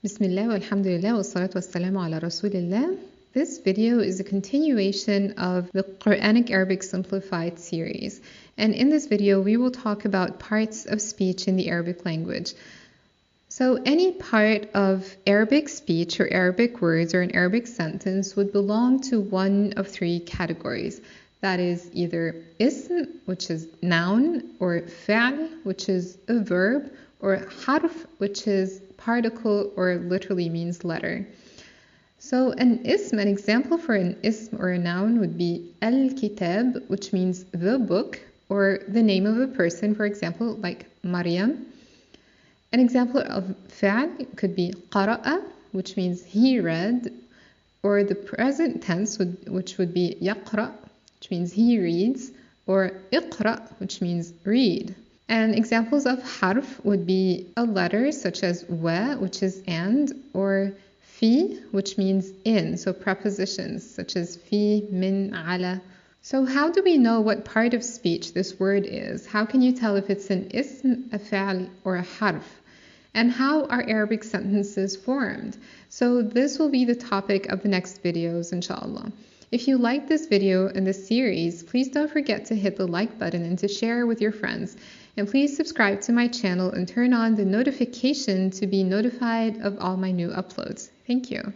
Bismillah walhamdulillah wassalatu wassalamu ala rasulillah. This video is a continuation of the Quranic Arabic Simplified series. And in this video, we will talk about parts of speech in the Arabic language. So any part of Arabic speech or Arabic words or an Arabic sentence would belong to one of three categories. That is either ism, which is noun, or fa'l, which is a verb, or harf, which is particle or literally means letter. So an example for an ism or a noun would be al-kitab, which means the book, or the name of a person, for example, like Maryam. An example of fa'al could be qara'a, which means he read, or the present tense, which would be yaqra, which means he reads, or iqra, which means read. And examples of harf would be a letter such as wa, which is and, or fi, which means in, so prepositions such as fi, min, ala. So how do we know what part of speech this word is? How can you tell if it's an ism, a fa'al, or a harf? And how are Arabic sentences formed? So this will be the topic of the next videos, inshallah. If you like this video and this series, please don't forget to hit the like button and to share with your friends. And please subscribe to my channel and turn on the notification to be notified of all my new uploads. Thank you.